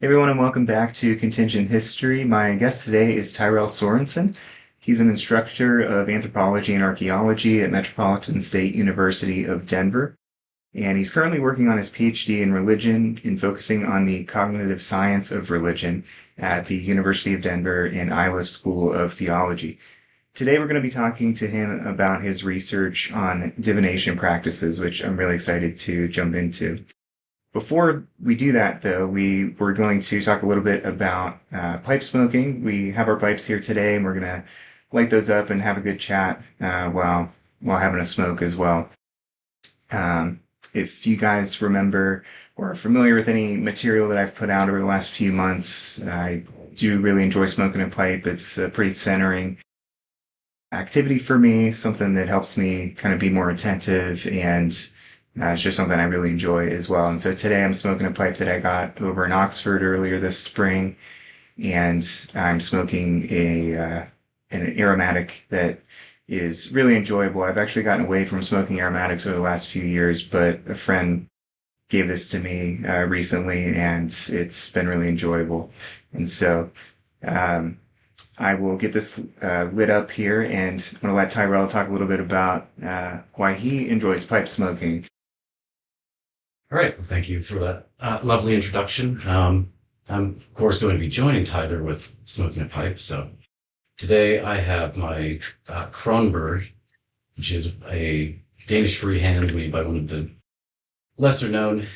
Hey everyone, and welcome back to Contingent History. My guest today is Tyrel Sorensen. He's an instructor of anthropology and archaeology at Metropolitan State University of Denver, and he's currently working on his PhD in religion and focusing on the cognitive science of religion at the University of Denver and Iowa School of Theology. Today we're going to be talking to him about his research on divination practices, which I'm really excited to jump into. Before we do that, though, we were going to talk a little bit about pipe smoking. We have our pipes here today, and we're going to light those up and have a good chat while having a smoke as well. If you guys remember or are familiar with any material that I've put out over the last few months, I do really enjoy smoking a pipe. It's a pretty centering activity for me, something that helps me kind of be more attentive and it's just something I really enjoy as well. And so today I'm smoking a pipe that I got over in Oxford earlier this spring, and I'm smoking an aromatic that is really enjoyable. I've actually gotten away from smoking aromatics over the last few years, but a friend gave this to me recently, and it's been really enjoyable. And so I will get this lit up here, and I'm going to let Tyrel talk a little bit about why he enjoys pipe smoking. All right. Well, thank you for that lovely introduction. I'm, of course, going to be joining Tyler with smoking a pipe. So today I have my Kronberg, which is a Danish freehand made by one of the lesser known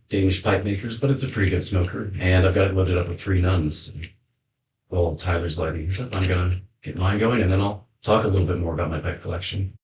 Danish pipe makers, but it's a pretty good smoker. And I've got it loaded up with 3 nuns. Well, Tyler's lighting his up. I'm going to get mine going, and then I'll talk a little bit more about my pipe collection.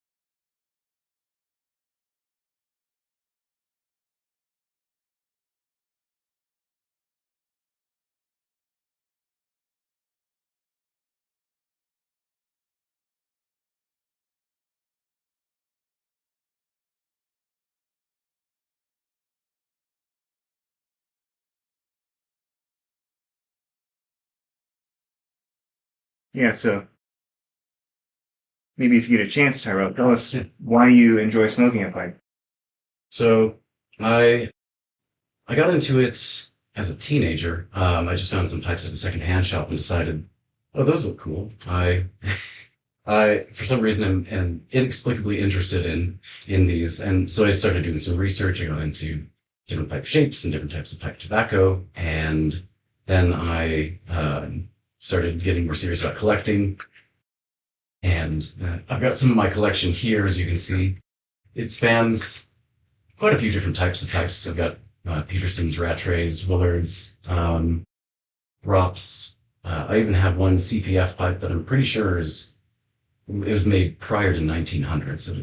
Yeah, so maybe if you get a chance, Tyrell, tell us why you enjoy smoking a pipe. So I I got into it as a teenager. I just found some pipes at a secondhand shop and decided, oh, those look cool. I for some reason am inexplicably interested in these, and so I started doing some research. I got into different pipe shapes and different types of pipe tobacco, and then I started getting more serious about collecting. And I've got some of my collection here, as you can see. It spans quite a few different types of pipes. I've got Peterson's, Rattrays, Willards, Rops. I even have one CPF pipe that I'm pretty sure it was made prior to 1900, so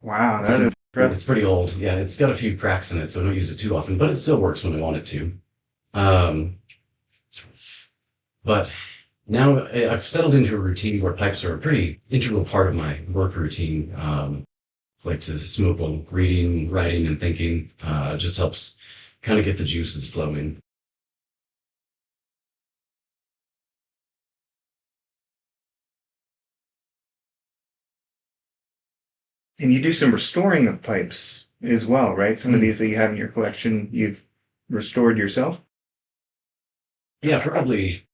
Wow, that is it's pretty old. Yeah, it's got a few cracks in it, so I don't use it too often, but it still works when I want it to. Um, but now I've settled into a routine where pipes are a pretty integral part of my work routine. I like to smoke while reading, writing, and thinking. It just helps kind of get the juices flowing. And you do some restoring of pipes as well, right? Some of Mm. these that you have in your collection, you've restored yourself. Yeah, probably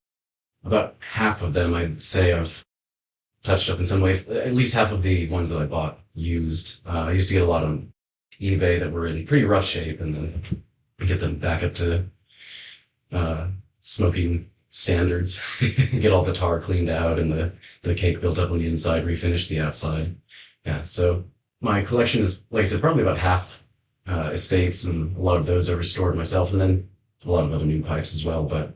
about half of them I'd say I've touched up in some way. At least half of the ones that I bought used. I used to get a lot on eBay that were in pretty rough shape, and then get them back up to smoking standards. Get all the tar cleaned out and the cake built up on the inside, refinish the outside. Yeah, so my collection is, like I said, probably about half estates, and a lot of those I restored myself, and then a lot of other new pipes as well. But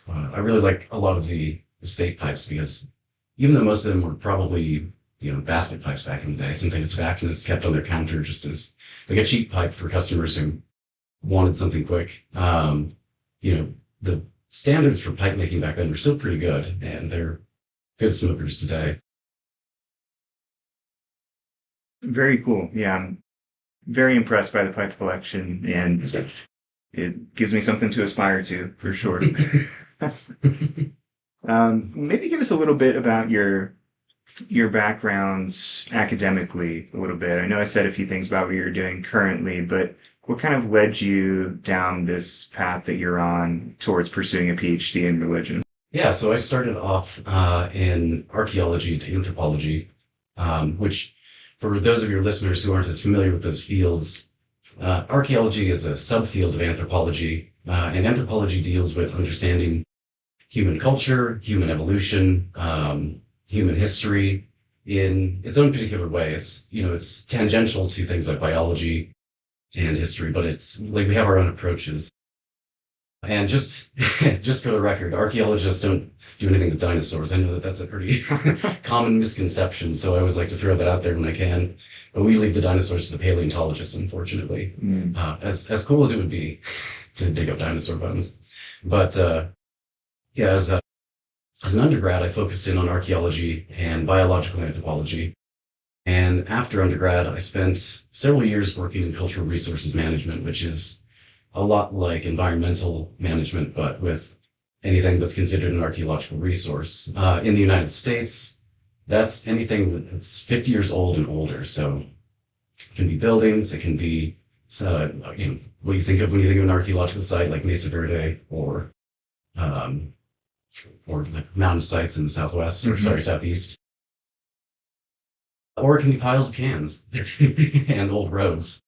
I really like a lot of the estate pipes because even though most of them were probably, basket pipes back in the day, something a tobacconist kept on their counter just as like a cheap pipe for customers who wanted something quick. The standards for pipe making back then were still pretty good, and they're good smokers today. Very cool. Yeah, I'm very impressed by the pipe collection, and it gives me something to aspire to for sure. Maybe give us a little bit about your background academically a little bit. I know I said a few things about what you're doing currently, but What kind of led you down this path that you're on towards pursuing a PhD in religion? Yeah, so I started off in archaeology and anthropology, which, for those of your listeners who aren't as familiar with those fields, archaeology is a subfield of anthropology, and anthropology deals with understanding human culture, human evolution, human history in its own particular way. It's tangential to things like biology and history, but it's like we have our own approaches. And just just for the record, archaeologists don't do anything with dinosaurs. I know that that's a pretty common misconception, so I always like to throw that out there when I can. But we leave the dinosaurs to the paleontologists, unfortunately. Mm. As cool as it would be to dig up dinosaur bones, but yeah, as an undergrad, I focused in on archaeology and biological anthropology. And after undergrad, I spent several years working in cultural resources management, which is a lot like environmental management, but with anything that's considered an archaeological resource. In the United States, that's anything that's 50 years old and older. So it can be buildings, it can be, what you think of when you think of an archaeological site like Mesa Verde um, or like mountain sites in the Southwest, or sorry, Southeast. Or it can be piles of cans and old roads.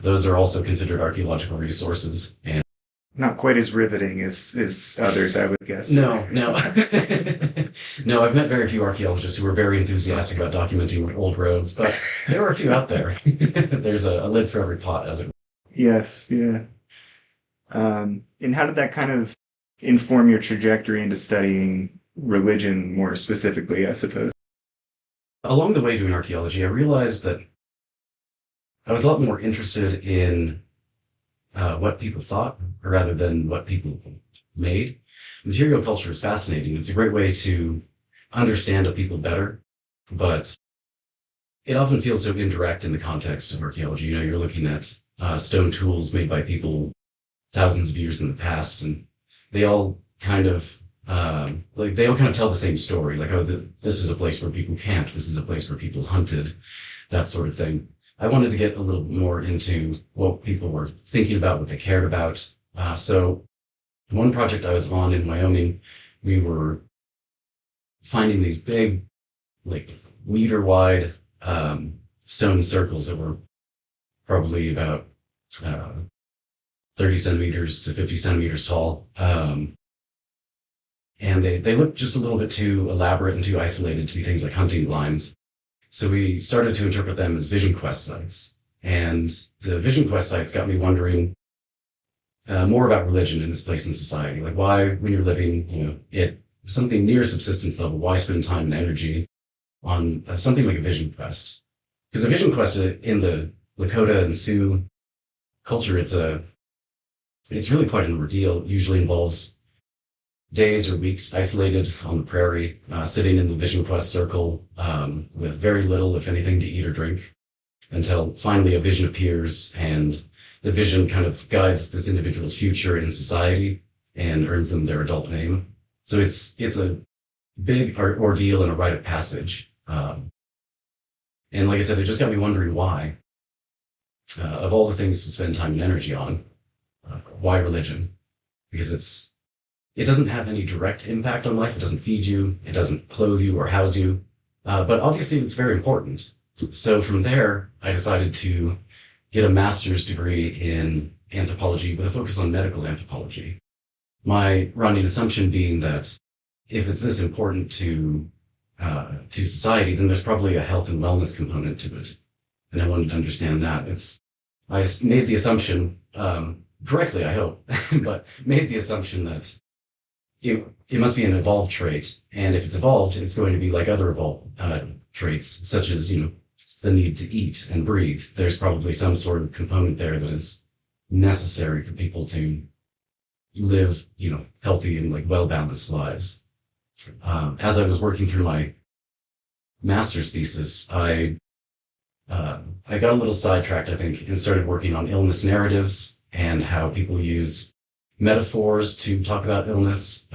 Those are also considered archaeological resources. And Not quite as riveting as others, I would guess. no, no. No, I've met very few archaeologists who are very enthusiastic about documenting old roads, but there are a few out there. There's a lid for every pot, as it were. Yes, yeah. And how did that kind of inform your trajectory into studying religion more specifically, I suppose? Along the way doing archaeology, I realized that I was a lot more interested in what people thought rather than what people made. Material culture is fascinating. It's a great way to understand a people better, but it often feels so indirect in the context of archaeology. You're looking at stone tools made by people thousands of years in the past, and they all kind of they all kind of tell the same story. Like, oh, this is a place where people camped. This is a place where people hunted, that sort of thing. I wanted to get a little more into what people were thinking about, what they cared about. So one project I was on in Wyoming, we were finding these big, like meter wide stone circles that were probably about 30 centimeters to 50 centimeters tall. And they looked just a little bit too elaborate and too isolated to be things like hunting blinds. So we started to interpret them as vision quest sites. And the vision quest sites got me wondering more about religion in this place in society. Like, why, when you're living, at something near subsistence level, why spend time and energy on something like a vision quest? Because a vision quest in the Lakota and Sioux culture, it's really quite an ordeal. It usually involves days or weeks isolated on the prairie, sitting in the vision quest circle with very little, if anything, to eat or drink, until finally a vision appears, and the vision kind of guides this individual's future in society and earns them their adult name. So it's a big ordeal and a rite of passage. And like I said, it just got me wondering why. Of all the things to spend time and energy on, why religion? Because it doesn't have any direct impact on life. It doesn't feed you. It doesn't clothe you or house you. But obviously it's very important. So from there, I decided to get a master's degree in anthropology with a focus on medical anthropology. My running assumption being that if it's this important to society, then there's probably a health and wellness component to it. And I wanted to understand that. I made the assumption, correctly, I hope, but made the assumption that it must be an evolved trait. And if it's evolved, it's going to be like other evolved traits, such as, the need to eat and breathe. There's probably some sort of component there that is necessary for people to live, healthy and like well-balanced lives. As I was working through my master's thesis, I got a little sidetracked, I think, and started working on illness narratives and how people use metaphors to talk about illness,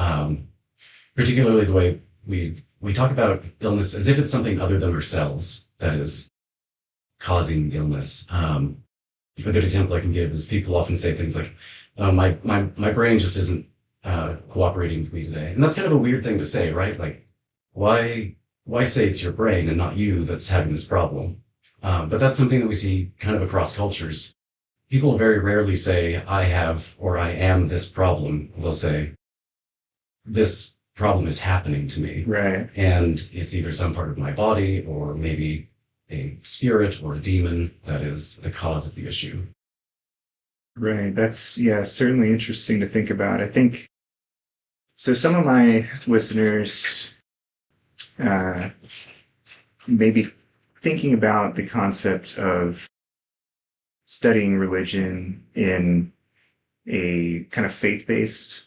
particularly the way we talk about illness as if it's something other than ourselves that is causing illness. A good example I can give is people often say things like, my brain just isn't cooperating with me today. And that's kind of a weird thing to say, right? Like, why, why say it's your brain and not you that's having this problem? But that's something that we see kind of across cultures. People very rarely say, I have or I am this problem. They'll say, this problem is happening to me. Right. And it's either some part of my body or maybe a spirit or a demon that is the cause of the issue. Right. That's, yeah, certainly interesting to think about. I think so. Some of my listeners uh, may be thinking about the concept of studying religion in a kind of faith-based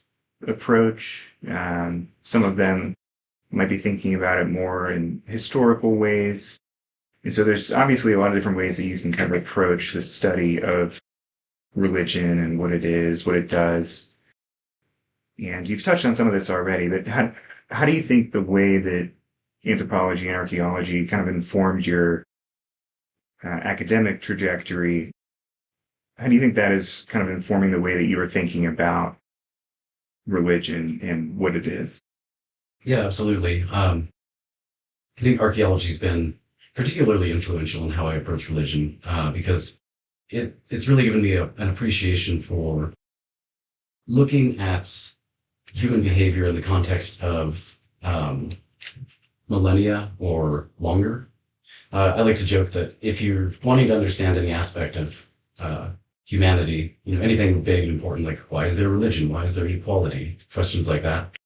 approach. Some of them might be thinking about it more in historical ways. And so there's obviously a lot of different ways that you can kind of approach the study of religion and what it is, what it does. And you've touched on some of this already, but how do you think the way that anthropology and archaeology kind of informed your academic trajectory, how do you think that is kind of informing the way that you were thinking about religion and what it is? Yeah, absolutely. I think archaeology's been particularly influential in how I approach religion because it's really given me an appreciation for looking at human behavior in the context of millennia or longer. I like to joke that if you're wanting to understand any aspect of humanity, anything big and important, like why is there religion? Why is there equality? Questions like that.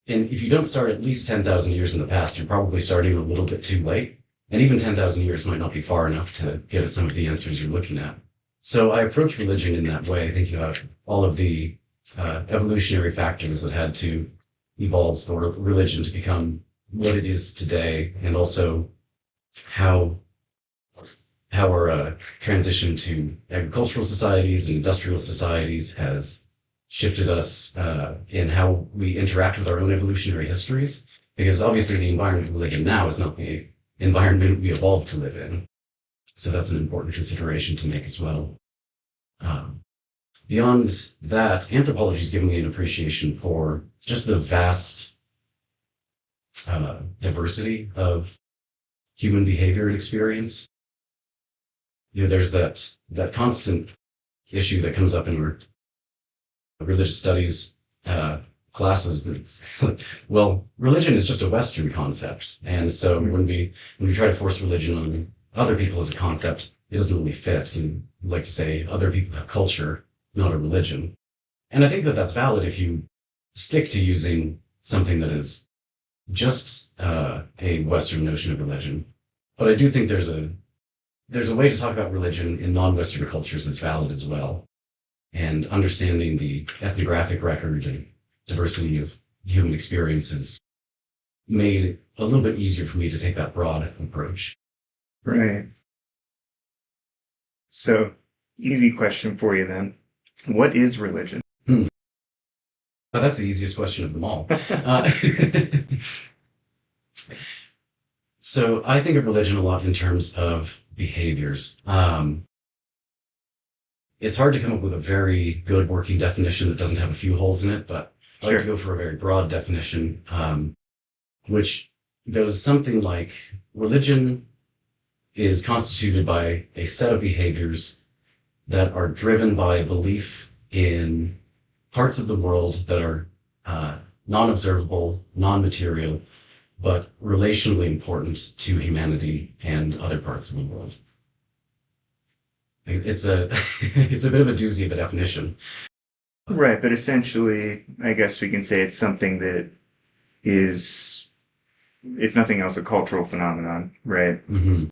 And if you don't start at least 10,000 years in the past, you're probably starting a little bit too late. And even 10,000 years might not be far enough to get at some of the answers you're looking at. So I approach religion in that way, thinking about all of the evolutionary factors that had to evolve for religion to become what it is today, and also how our transition to agricultural societies and industrial societies has shifted us in how we interact with our own evolutionary histories. Because obviously the environment we live in now is not the environment we evolved to live in. So that's an important consideration to make as well. Beyond that, anthropology has given me an appreciation for just the vast diversity of human behavior and experience. There's that constant issue that comes up in our religious studies classes that, well, religion is just a Western concept. And so when we try to force religion on other people as a concept, it doesn't really fit. And we like to say other people have culture, not a religion. And I think that that's valid if you stick to using something that is just a Western notion of religion. But I do think there's a way to talk about religion in non-Western cultures that's valid as well. And understanding the ethnographic record and diversity of human experiences made it a little bit easier for me to take that broad approach. Right. So, easy question for you then. What is religion? Oh, that's the easiest question of them all. So I think of religion a lot in terms of behaviors. It's hard to come up with a very good working definition that doesn't have a few holes in it, but I like to go for a very broad definition, which goes something like religion is constituted by a set of behaviors that are driven by a belief in parts of the world that are non-observable, non-material, but relationally important to humanity and other parts of the world. It's a it's a bit of a doozy of a definition. Right, but essentially, I guess we can say it's something that is, if nothing else, a cultural phenomenon, right? Mm-hmm.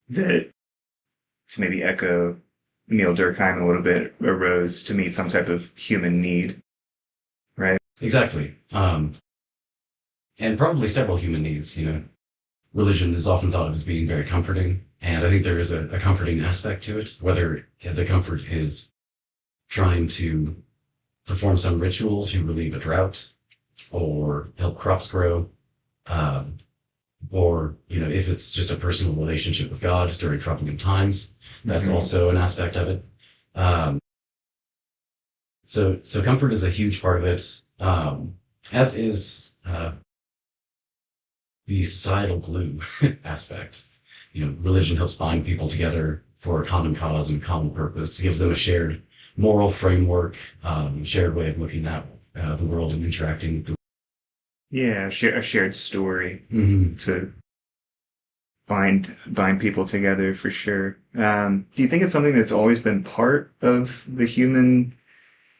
That, to maybe echo Emil Durkheim a little bit, arose to meet some type of human need, right? Exactly. And probably several human needs, Religion is often thought of as being very comforting, and I think there is a comforting aspect to it, whether the comfort is trying to perform some ritual to relieve a drought or help crops grow. or, if it's just a personal relationship with God during troubling times, that's Hmm. also an aspect of it. Um, so comfort is a huge part of it, as is the societal glue aspect. Religion helps bind people together for a common cause and common purpose. It gives them a shared moral framework, shared way of looking at the world and interacting with the. Yeah, a shared story Mhm. to bind people together for sure. Do you think it's something that's always been part of the human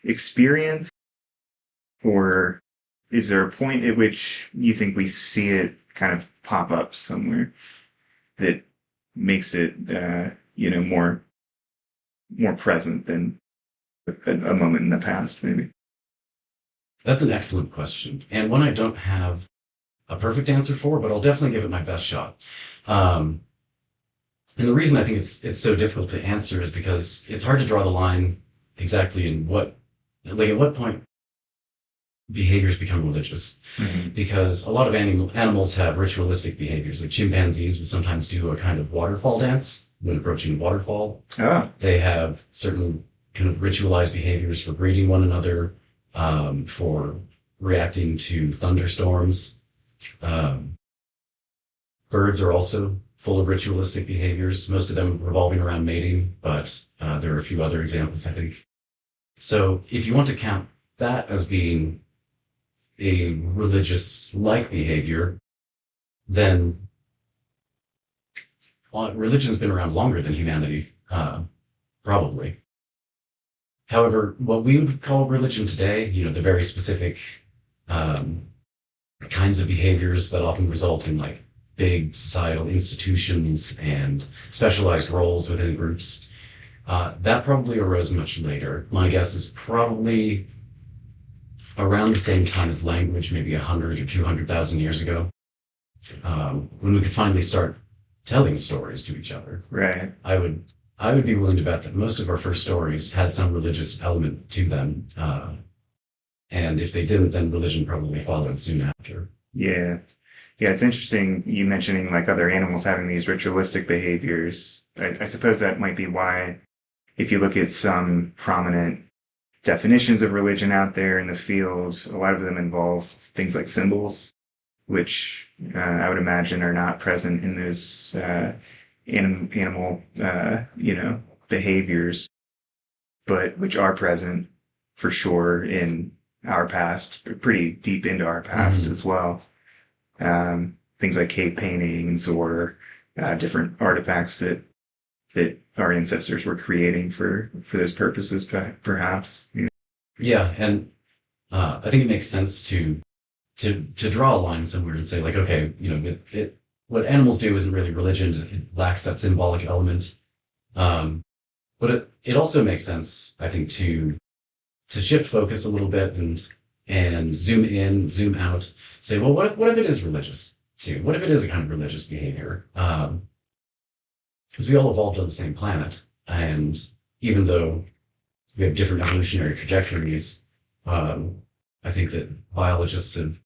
experience, or is there a point at which you think we see it kind of pop up somewhere that makes it, more present than a moment in the past, maybe? That's an excellent question, and one I don't have a perfect answer for, but I'll definitely give it my best shot. Um, and the reason I think it's so difficult to answer is because it's hard to draw the line exactly in at what point behaviors become religious. Hmm. Because a lot of animals have ritualistic behaviors. Like chimpanzees will sometimes do a kind of waterfall dance when approaching a waterfall. Ah, They have certain kind of ritualized behaviors for greeting one another, for reacting to thunderstorms. Um, Birds are also full of ritualistic behaviors, most of them revolving around mating, but there are a few other examples, I think. So if you want to count that as being a religious-like behavior, then religion's been around longer than humanity, probably. However, what we would call religion today, the very specific um, kinds of behaviors that often result in like big societal institutions and specialized roles within groups, that probably arose much later. My guess is probably around the same time as language, maybe 100 or 200,000 years ago, when we could finally start telling stories to each other. right. I would I would be willing to bet that most of our first stories had some religious element to them, and if they didn't, then religion probably followed soon after. Yeah. Yeah, it's interesting you mentioning like other animals having these ritualistic behaviors. I suppose that might be why, if you look at some prominent definitions of religion out there in the field, a lot of them involve things like symbols, which I would imagine are not present in those animal, behaviors, but which are present for sure in our past, pretty deep into our past Mhm. as well. Things like cave paintings or different artifacts that our ancestors were creating for those purposes, perhaps. Yeah. Yeah, and I think it makes sense to draw a line somewhere and say like, okay, what animals do isn't really religion. It lacks that symbolic element. Um, but it also makes sense, I think, to shift focus a little bit and zoom in, zoom out, say, well, what if it is religious too? What if it is a kind of religious behavior? Because we all evolved on the same planet, and even though we have different evolutionary trajectories, um, I think that biologists have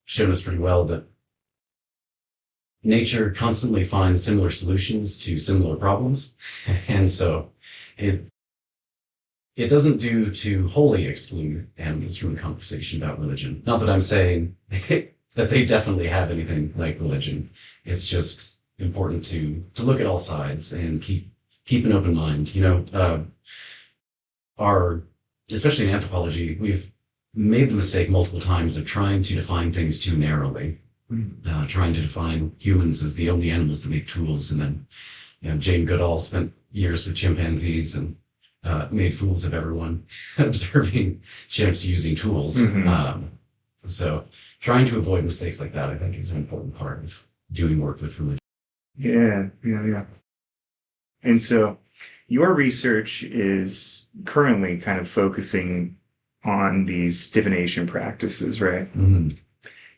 shown us pretty well that nature constantly finds similar solutions to similar problems, and so it it doesn't do to wholly exclude animals from the conversation about religion. Not that I'm saying that they definitely have anything like religion. It's just important to look at all sides and keep an open mind. Our especially in anthropology, we've made the mistake multiple times of trying to define things too narrowly, trying to define humans as the only animals that make tools, and then Jane Goodall spent years with chimpanzees and made fools of everyone, observing chimps using tools. Hmm. So trying to avoid mistakes like that, I think, is an important part of doing work with religion. Yeah, yeah, yeah. And so your research is currently kind of focusing on these divination practices, right? Mhm.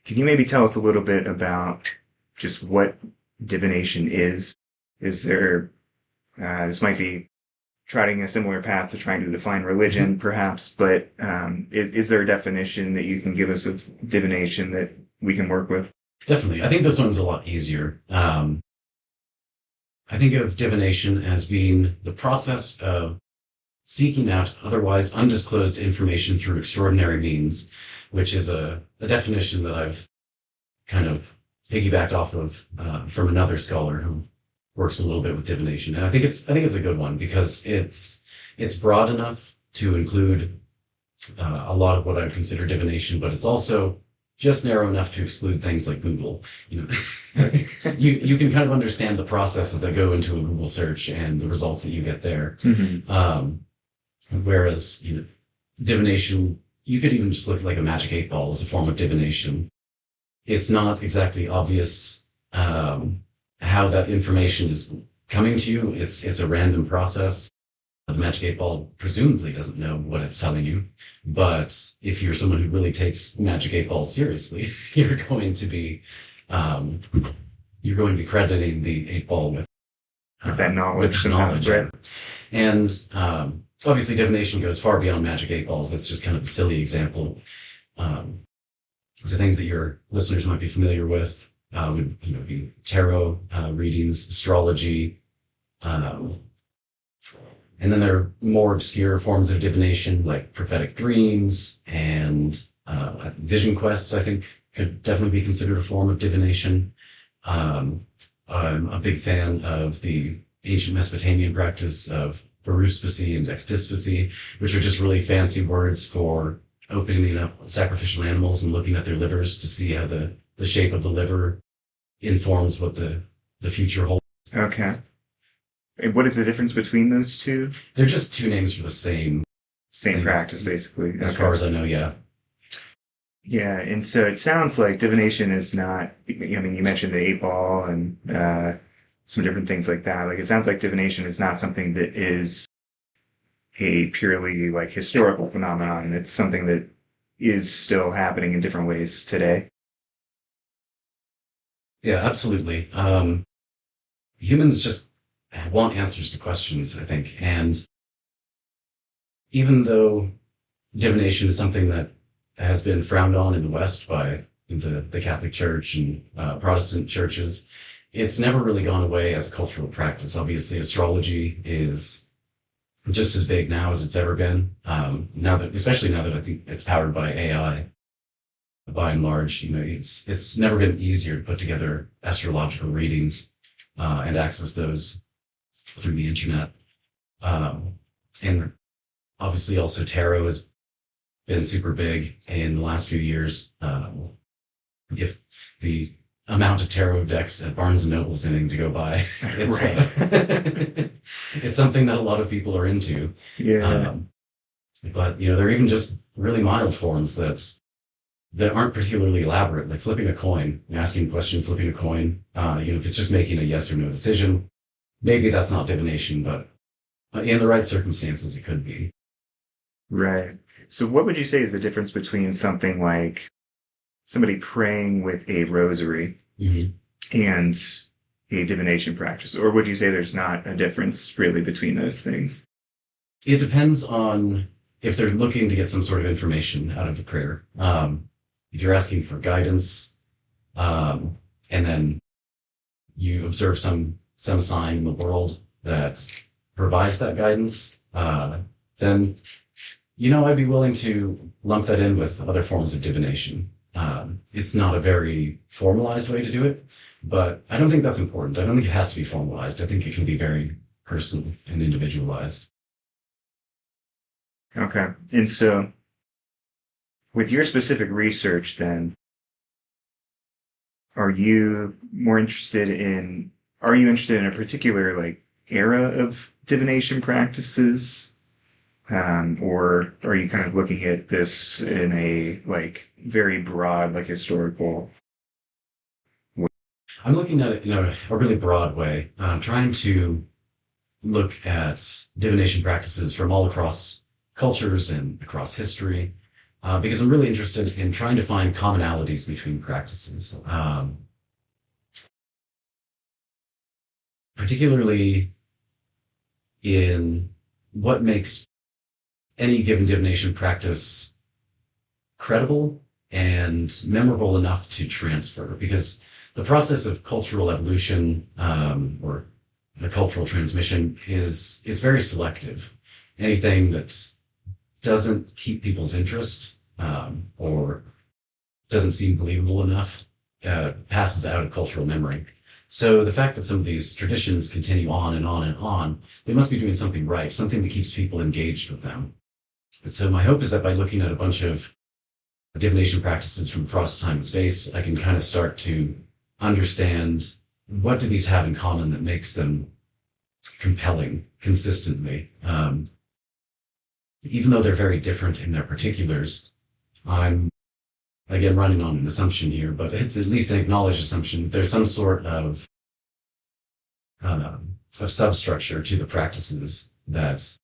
Can you maybe tell us a little bit about just what divination is? Is there, this might be treading a similar path to trying to define religion, perhaps, but is there a definition that you can give us of divination that we can work with? Definitely. I think this one's a lot easier. I think of divination as being the process of seeking out otherwise undisclosed information through extraordinary means, which is a definition that I've kind of piggybacked off of from another scholar who works a little bit with divination, and I think it's a good one because it's broad enough to include a lot of what I would consider divination, but it's also just narrow enough to exclude things like Google. You know, you can kind of understand the processes that go into a Google search and the results that you get there. Mm-hmm. Whereas divination, you could even just look at like a magic 8 ball as a form of divination. It's not exactly obvious how that information is coming to you. It's a random process. The magic 8 ball presumably doesn't know what it's telling you, but if you're someone who really takes magic 8 balls seriously, you're going to be um, you're going to be crediting the 8 ball With that knowledge, with somehow, knowledge. right? And obviously, divination goes far beyond magic 8 balls. That's just kind of a silly example. Um, so things that your listeners might be familiar with would be tarot readings, astrology, um, and then there are more obscure forms of divination like prophetic dreams and vision quests. I think could definitely be considered a form of divination. I'm a big fan of the ancient Mesopotamian practice of baruspasy and extispasy, which are just really fancy words for opening up sacrificial animals and looking at their livers to see how the shape of the liver informs what the future holds. Okay. And what is the difference between those two? They're just two names for the same Same things, practice, basically. as Okay. far as I know, yeah. Yeah, and so it sounds like divination is not, I mean, you mentioned the 8 ball and some different things like that. Like, it sounds like divination is not something that is a purely like historical phenomenon. It's something that is still happening in different ways today. Yeah, absolutely. Humans just want answers to questions, I think. And even though divination is something that has been frowned on in the West by the Catholic Church and Protestant churches, it's never really gone away as a cultural practice. Obviously, astrology is just as big now as it's ever been. Especially now that I think it's powered by AI. By and large, it's never been easier to put together astrological readings and access those through the internet. And obviously, also tarot has been super big in the last few years. If the amount of tarot decks at Barnes and Noble is anything to go by, it's Right. it's something that a lot of people are into. Yeah. But they're even just really mild forms that aren't particularly elaborate, like flipping a coin, asking a question, flipping a coin. If it's just making a yes or no decision, maybe that's not divination, but in the right circumstances, it could be. Right. So what would you say is the difference between something like somebody praying with a rosary Mm-hmm. and a divination practice? Or would you say there's not a difference really between those things? It depends on if they're looking to get some sort of information out of the prayer. If you're asking for guidance, and then you observe some sign in the world that provides that guidance, then I'd be willing to lump that in with other forms of divination. It's not a very formalized way to do it, but I don't think that's important. I don't think it has to be formalized. I think it can be very personal and individualized. Okay. And so with your specific research then, are you interested in a particular like era of divination practices? Or are you kind of looking at this in a like very broad, like historical way? I'm looking at it in a really broad way. I'm trying to look at divination practices from all across cultures and across history, because I'm really interested in trying to find commonalities between practices, particularly in what makes any given divination practice credible and memorable enough to transfer. Because the process of cultural evolution, or the cultural transmission it's very selective. Anything that doesn't keep people's interest, or doesn't seem believable enough, passes out of cultural memory. So the fact that some of these traditions continue on and on and on, they must be doing something right, something that keeps people engaged with them. And so my hope is that by looking at a bunch of divination practices from across time and space, I can kind of start to understand what do these have in common that makes them compelling consistently. Even though they're very different in their particulars, I'm again running on an assumption here, but it's at least an acknowledged assumption. There's some sort of substructure to the practices that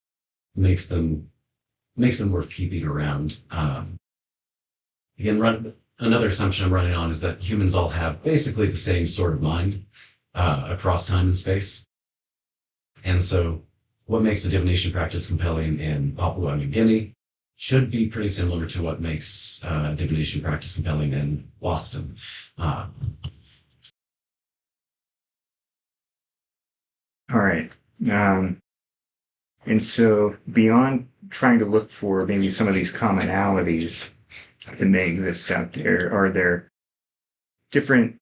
makes them worth keeping around. Another assumption I'm running on is that humans all have basically the same sort of mind across time and space. And so what makes the divination practice compelling in Papua New Guinea should be pretty similar to what makes divination practice compelling in Boston. All right. And so beyond trying to look for maybe some of these commonalities that may exist out there, are there different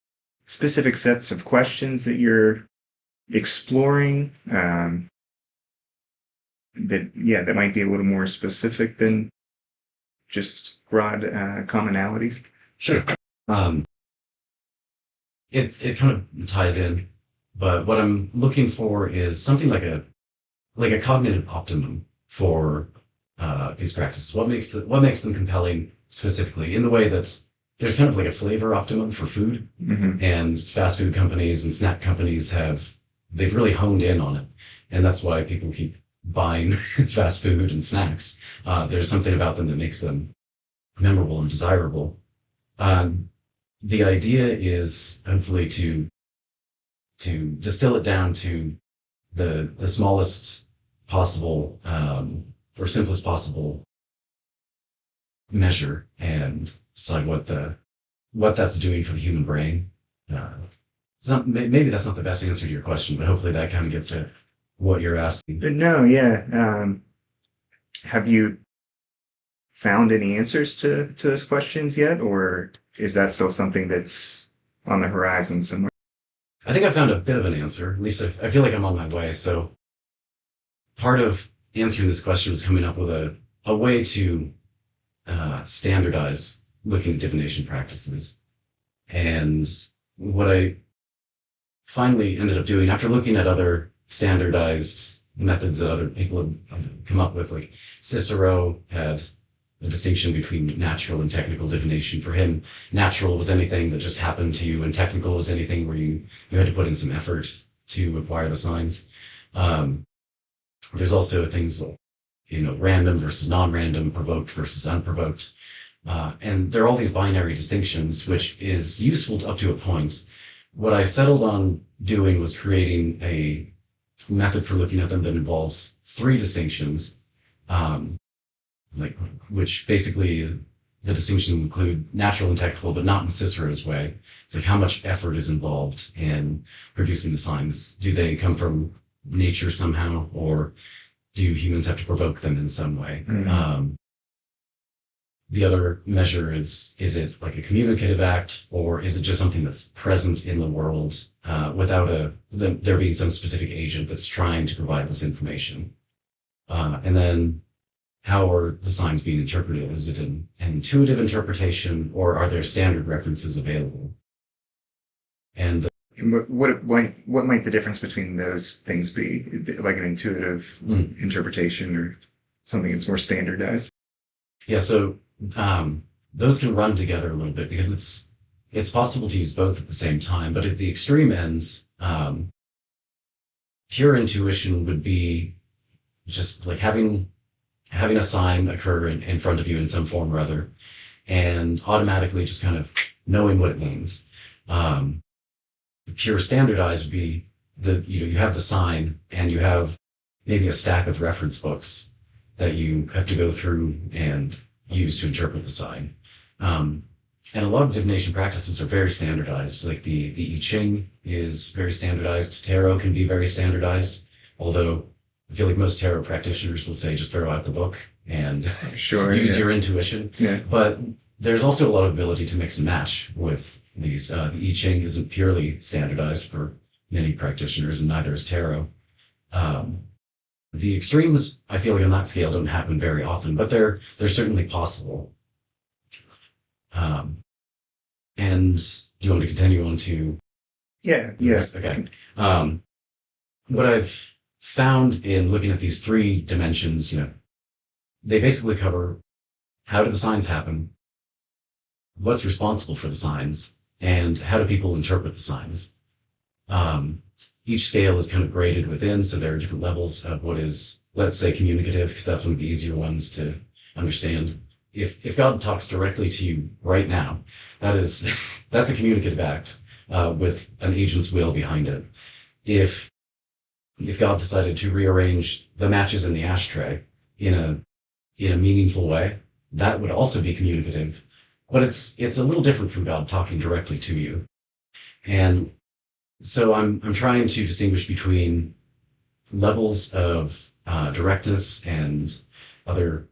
specific sets of questions that you're exploring, that might be a little more specific than just broad commonalities? Sure. It kind of ties in, but what I'm looking for is something like a cognitive optimum for these practices. What makes them compelling specifically, in the way that there's kind of like a flavor optimum for food, and fast food companies and snack companies they've really honed in on it, and that's why people keep buying fast food and snacks. There's something about them that makes them memorable and desirable. The idea is hopefully to distill it down to the smallest possible, or simplest possible measure, and decide what that's doing for the human brain. Maybe that's not the best answer to your question, but hopefully that kind of gets at what you're asking. No, yeah. Have you found any answers to those questions yet, or is that still something that's on the horizon somewhere? I think I found a bit of an answer. At least I feel like I'm on my way. So part of answering this question was coming up with a way to standardize looking at divination practices. And what I finally ended up doing, after looking at other standardized methods that other people have come up with, like Cicero had a distinction between natural and technical divination. For him, natural was anything that just happened to you, and technical was anything where you had to put in some effort to acquire the signs. There's also things like, random versus non-random, provoked versus unprovoked. And there are all these binary distinctions, which is useful up to a point. What I settled on doing was creating a method for looking at them that involves three distinctions, which basically the distinctions include natural and technical, but not in Cicero's way. It's like how much effort is involved in producing the signs. Do they come from nature somehow, or do humans have to provoke them in some way? The other measure is it like a communicative act, or is it just something that's present in the world without there being some specific agent that's trying to provide this information? And then how are the signs being interpreted? Is it an intuitive interpretation, or are there standard references available? And what might the difference between those things be? Like an intuitive interpretation, or something that's more standardized? Yeah, so those can run together a little bit, because it's possible to use both at the same time. But at the extreme ends, pure intuition would be just like having a sign occur in front of you in some form or other, and automatically just kind of knowing what it means. Pure standardized would be you have the sign, and you have maybe a stack of reference books that you have to go through and use to interpret the sign. And a lot of divination practices are very standardized. Like the I Ching is very standardized. Tarot can be very standardized. Although I feel like most tarot practitioners will say just throw out the book and Sure. use Yeah. your intuition. Yeah. But there's also a lot of ability to mix and match with these. The I Ching isn't purely standardized for many practitioners, and neither is tarot. Um, the extremes, I feel like on that scale, don't happen very often, but they're certainly possible. Um, and do you want to continue on to Yeah. the Yeah. rest? Okay. Um, what I've found in looking at these three dimensions, they basically cover how do the signs happen, what's responsible for the signs, and how do people interpret the signs. Um, each scale is kind of graded within, so there are different levels of what is, let's say, communicative, because that's one of the easier ones to understand. If God talks directly to you right now, that's a communicative act with an agent's will behind it. If if God decided to rearrange the matches in the ashtray in a meaningful way, that would also be communicative. But it's a little different from God talking directly to you. And so I'm trying to distinguish between levels of directness and other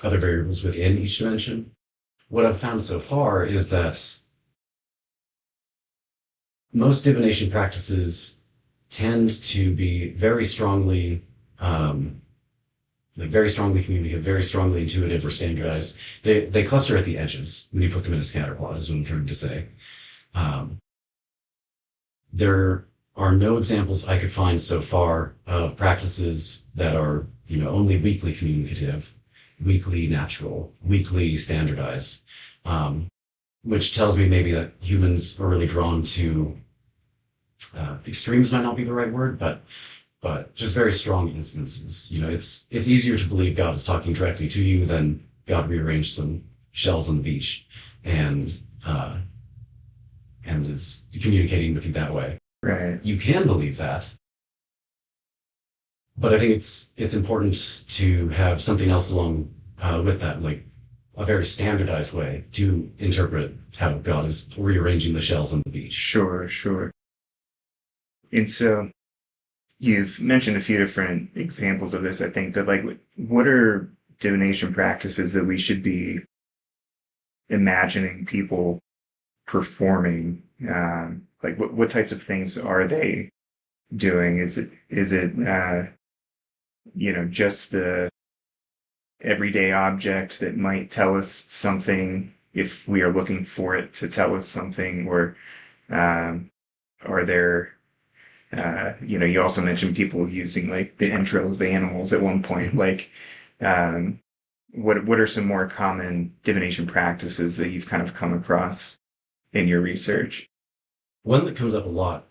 other variables within each dimension. What I've found so far is that most divination practices tend to be very strongly very strongly communicative, very strongly intuitive or standardized. They cluster at the edges when you put them in a scatter plot, is what I'm trying to say. Um, there are no examples I could find so far of practices that are, only weakly communicative, weakly natural, weakly standardized, which tells me maybe that humans are really drawn to extremes might not be the right word, but just very strong instances. It's easier to believe God is talking directly to you than God rearranged some shells on the beach and is communicating with you that way. Right. You can believe that, but I think it's important to have something else along with that, like a very standardized way to interpret how God is rearranging the shells on the beach. Sure. Sure. And so you've mentioned a few different examples of this, I think, but like, what are divination practices that we should be imagining people performing? Like, what types of things are they doing? Is it just the everyday object that might tell us something if we are looking for it to tell us something, or are there you also mentioned people using like the entrails of animals at one point. Like, um, what are some more common divination practices that you've kind of come across in your research? One that comes up a lot,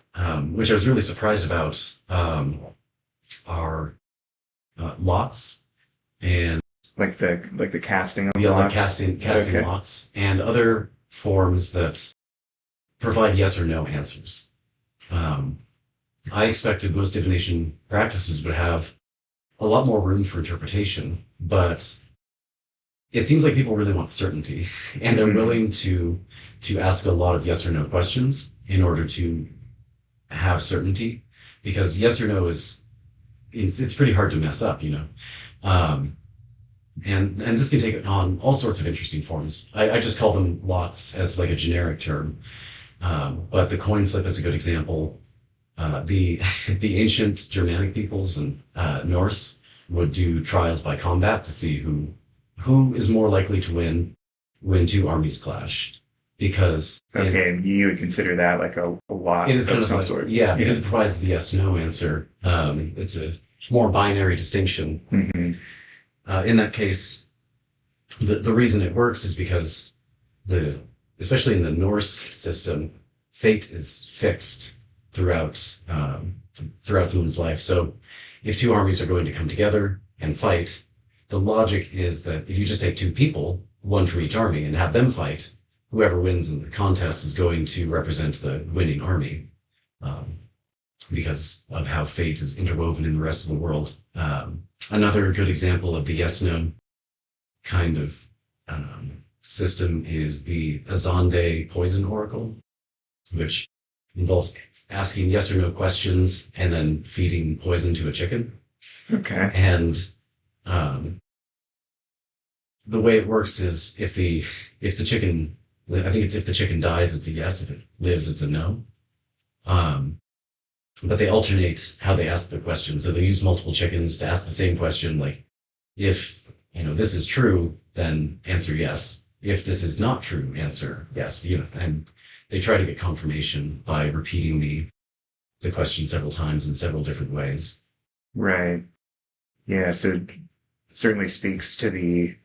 which I was really surprised about, are lots and Like the casting of like lots? casting Okay. lots and other forms that provide yes or no answers. Um, I expected most divination practices would have a lot more room for interpretation, but it seems like people really want certainty, and they're willing to ask a lot of yes or no questions in order to have certainty, because yes or no it's pretty hard to mess up, Um, and this can take on all sorts of interesting forms. I just call them lots as like a generic term, but the coin flip is a good example. The the ancient Germanic peoples and Norse would do trials by combat to see who is more likely to win when two armies clash, because Okay, you would consider that like a lot it is kind of of some like, sort. yeah, because it provides the yes no answer. It's a more binary distinction. Hmm. In that case, the reason it works is because especially in the Norse system, fate is fixed throughout throughout someone's life. So if two armies are going to come together and fight, the logic is that if you just take two people, one from each army, and have them fight, whoever wins in the contest is going to represent the winning army, um, because of how fate is interwoven in the rest of the world. Another good example of the yes no kind of system is the Azande poison oracle, which involves asking yes or no questions and then feeding poison to a chicken. Okay. And the way it works is if the chicken, I think it's if the chicken dies, it's a yes. If it lives, it's a no. Um, but they alternate how they ask the question. So they use multiple chickens to ask the same question. Like, if, this is true, then answer yes. If this is not true, answer yes. And they try to get confirmation by repeating the question several times in several different ways. Right. Yeah. So it certainly speaks to the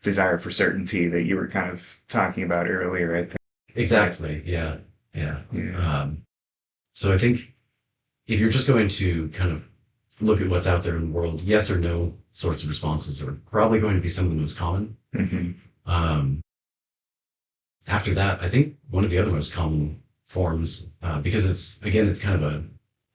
desire for certainty that you were kind of talking about earlier, I think. Exactly. Yeah. Yeah. Yeah. So I think if you're just going to kind of look at what's out there in the world, yes or no sorts of responses are probably going to be some of the most common. Mm-hmm. Um, After that, I think one of the other most common forms, because it's kind of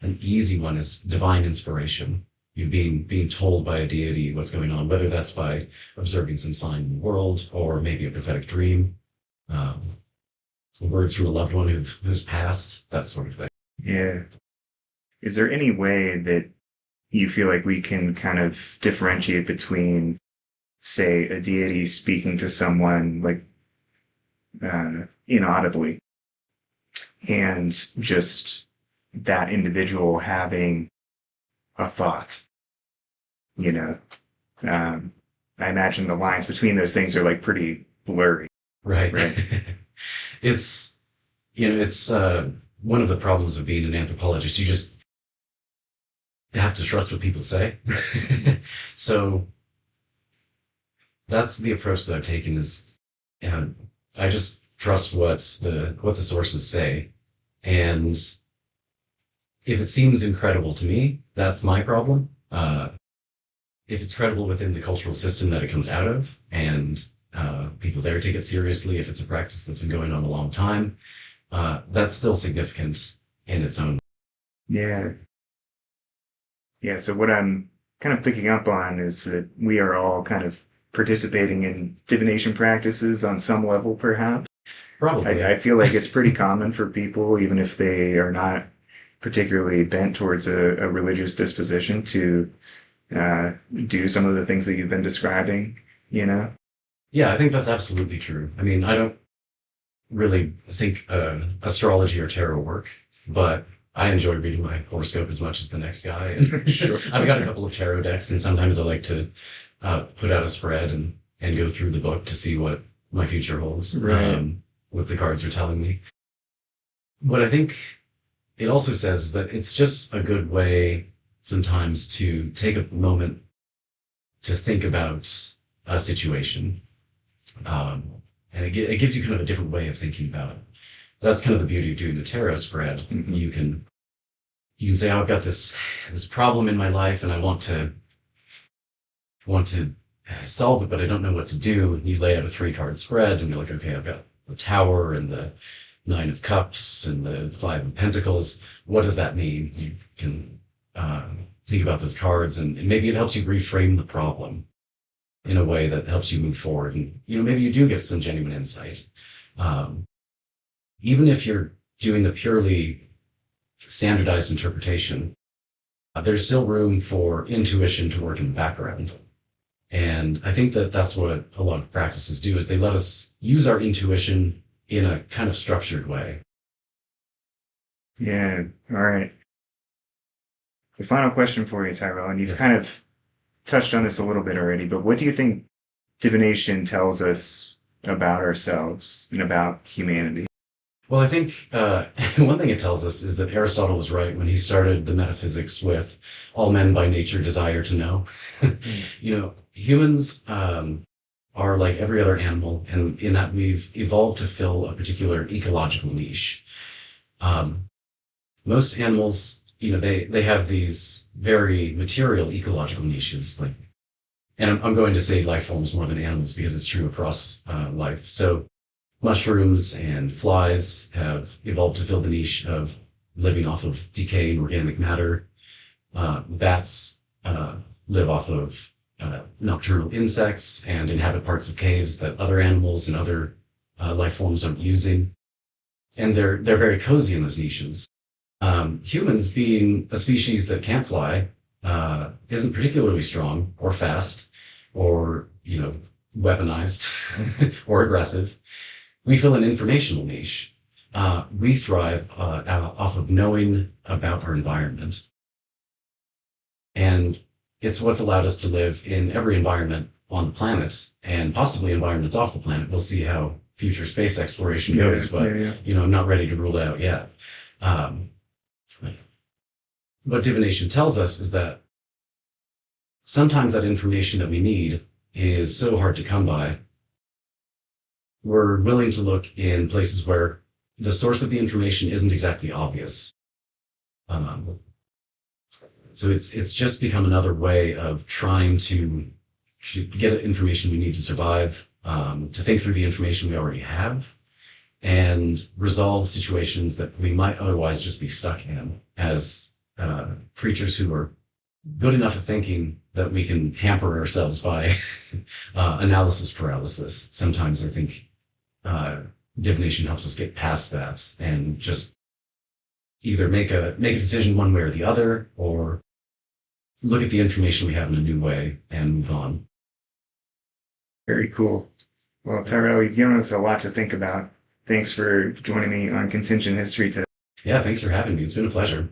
an easy one, is divine inspiration. You being told by a deity what's going on, whether that's by observing some sign in the world or maybe a prophetic dream, um, words from a loved one who's passed, that sort of thing. Yeah. Is there any way that you feel like we can kind of differentiate between, say, a deity speaking to someone like inaudibly and just that individual having a thought? You know, I imagine the lines between those things are like pretty blurry, Right. right? It's, it's one of the problems of being an anthropologist. You just have to trust what people say. So that's the approach that I've taken is, I just trust what the sources say. And if it seems incredible to me, that's my problem. If it's credible within the cultural system that it comes out of, and people there take it seriously, if it's a practice that's been going on a long time, that's still significant in its own. Yeah. Yeah. So what I'm kind of picking up on is that we are all kind of participating in divination practices on some level, perhaps. Probably. I feel like it's pretty common for people, even if they are not particularly bent towards a religious disposition, to do some of the things that you've been describing, you know? Yeah, I think that's absolutely true. I mean, I don't really think astrology or tarot work, but I enjoy reading my horoscope as much as the next guy. And Sure. I've got a couple of tarot decks, and sometimes I like to put out a spread and go through the book to see what my future holds, Right. what the cards are telling me. What I think it also says that it's just a good way sometimes to take a moment to think about a situation. And it gives you kind of a different way of thinking about it. That's kind of the beauty of doing the tarot spread. Mhm. You can say, oh, I've got this problem in my life and I want to solve it, but I don't know what to do. And you lay out a 3-card spread and you're like, okay, I've got the Tower and the 9 of Cups and the 5 of Pentacles. What does that mean? You can think about those cards, and maybe it helps you reframe the problem in a way that helps you move forward. And, maybe you do get some genuine insight. Even if you're doing the purely standardized interpretation, there's still room for intuition to work in the background. And I think that that's what a lot of practices do, is they let us use our intuition in a kind of structured way. Yeah. All right. The final question for you, Tyrell, and you've Yes. kind of touched on this a little bit already, but what do you think divination tells us about ourselves and about humanity? Well, I think one thing it tells us is that Aristotle was right when he started the metaphysics with all men by nature desire to know. Humans are like every other animal, and in that we've evolved to fill a particular ecological niche. Most animals, they have these very material ecological niches, like, and I'm going to say life forms more than animals because it's true across life. So mushrooms and flies have evolved to fill the niche of living off of decaying organic matter. Bats live off of nocturnal insects and inhabit parts of caves that other animals and other life forms aren't using. And they're very cozy in those niches. Humans, being a species that can't fly, isn't particularly strong or fast or, weaponized or aggressive. We fill an informational niche. We thrive off of knowing about our environment. And it's what's allowed us to live in every environment on the planet and possibly environments off the planet. We'll see how future space exploration goes, but I'm not ready to rule it out yet. What divination tells us is that sometimes that information that we need is so hard to come by. We're willing to look in places where the source of the information isn't exactly obvious. So it's just become another way of trying to get information we need to survive, to think through the information we already have, and resolve situations that we might otherwise just be stuck in as creatures who are good enough at thinking that we can hamper ourselves by analysis paralysis. Sometimes I think divination helps us get past that and just either make a decision one way or the other, or look at the information we have in a new way and move on. Very cool. Well, Tyrel, you've given us a lot to think about. Thanks for joining me on Contingent History today. Yeah, thanks for having me. It's been a pleasure.